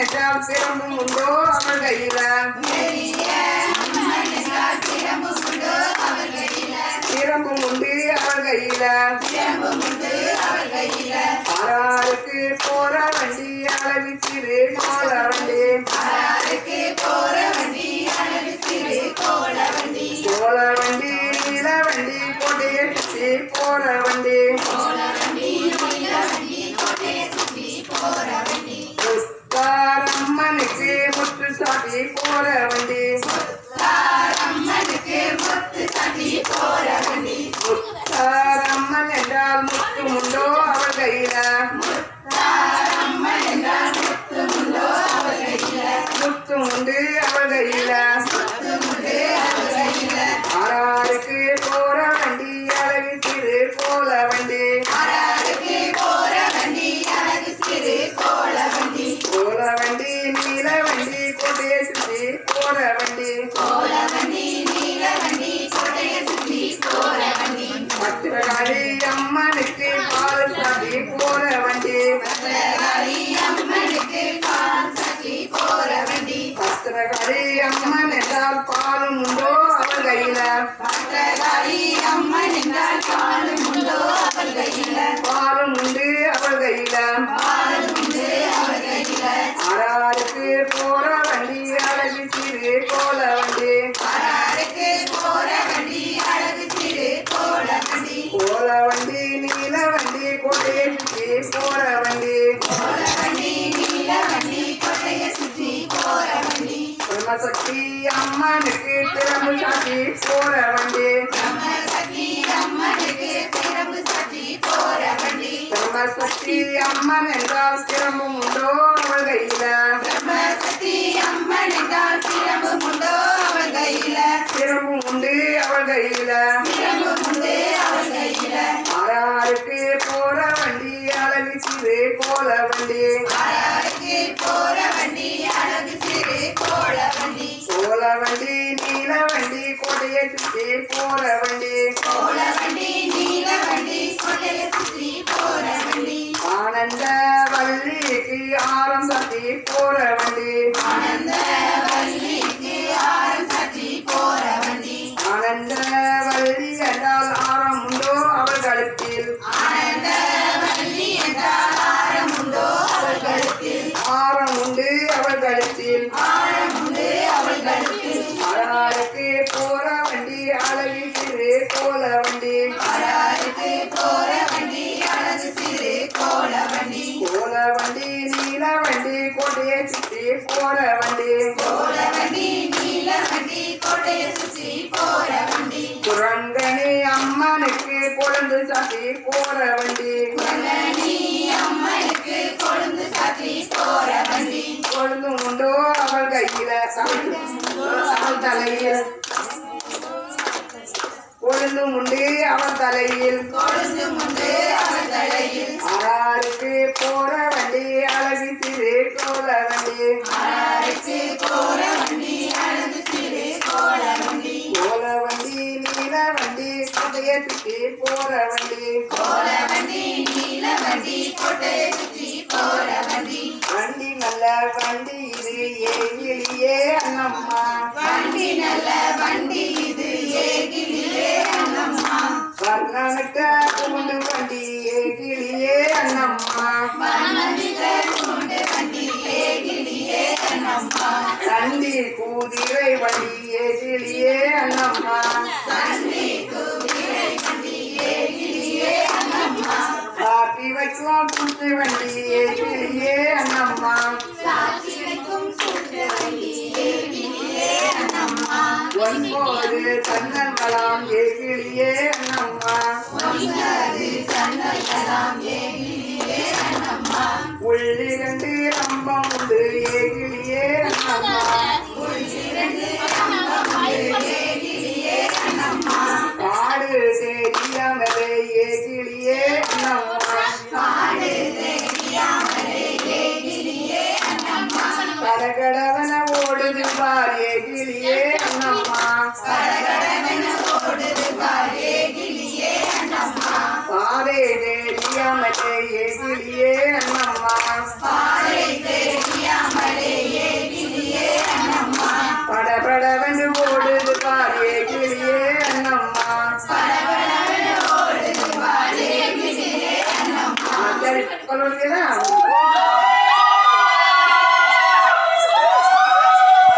என்றால் சிரம்பும் உண்டோ அவள் கையில சிரம்பும் உண்டு அவள் கையில ஆறாருக்கு போற வண்டி அழகு சிறு கோல வண்டி கோல வண்டி நீல வண்டி கோட்டைய சுற்றி போற வண்டி முத்தாரம்மனுக்கு முத்து சாட்டி போற வண்டி முத்தாரம்மன் என்றால் முத்து உண்டோ அவள் கையில முத்து உண்டு அவள் கையில ஆறாருக்கு போற வண்டி அழகு சிறு கோல வண்டி கோல வண்டி நீல வண்டி கோட்டைய சுற்றி போற வண்டி பத்திரகாளி அம்மனுக்கு பால் சாட்டி போற வண்டி பத்திரகாளி அம்மன் என்றால் பாலும் உண்டோ அவள் கையில பாலும் உண்டு அவள் கையில ஆறாருக்கு போற வண்டி அழகு சிறு கோல வண்டி கோல வண்டி நீல வண்டி கோட்டையை சுற்றி போற வண்டி பிரம்மசக்தி அம்மனுக்கு திறம்பு சாட்டி போற வண்டி பிரம்மசக்தி அம்மன் என்றால் திறம்பும் உண்டோ அவள் கையில திறம்பும் உண்டு அவள் கையில ஆறாருக்கு போற வண்டி அழகு சிறு கோல வண்டி கோல வண்டி நீல வண்டி கோட்டையை சுற்றி போற வண்டி ஆனந்த வள்ளிக்கு ஆரம் சாட்டி போற வண்டி ஆனந்த வள்ளி என்றால் ஆரம் உண்டோ அவள் கழுத்தில் ஆரம் உண்டு அவள் கழுத்தில் ஆறாருக்கு போற வண்டி அழகு சிறு கோல வண்டி கோல வண்டி நீல வண்டி கோட்டையை சுற்றி போற வண்டி குரங்கணி அம்மனுக்கு கொழுந்து சாட்டி போற வண்டி கொழுந்து உண்டோ அவள் கையில அவள் தலையில் கொழுந்து உண்டு அவள் தலையில் ஆறாருக்கு போற வண்டி அழகு சிறு கோல வண்டி கோல வண்டி நீல வண்டி கோட்டையை சுற்றி போற வண்டி வண்டி நல்ல வண்டி இது ஏகிலியே அண்ணம்மா வர்ணமிட்ட குண்டு வண்டி ஏகிலியே அண்ணம்மா தண்டி குதிரை வண்டி ஏகிலியே அண்ணம்மா காப்பி வைக்கும் கூட்டு வண்டி ஏகிலியே அண்ணம்மா ஒன்பது சன்னங்களாம் ஏகிலியே அண்ணம்மா உள்ளிரண்டு ரம்பம் உண்டு ஏகிலியே அண்ணம்மா காடு தெரியாமலே ஏகிலியே அண்ணம்மா கடகடவன ஓடுது பார் ஏகிலியே அண்ணம்மா பாதை தெரியாமலே ஏகிலியே அண்ணம்மா சூப்பர் ஓகேதான்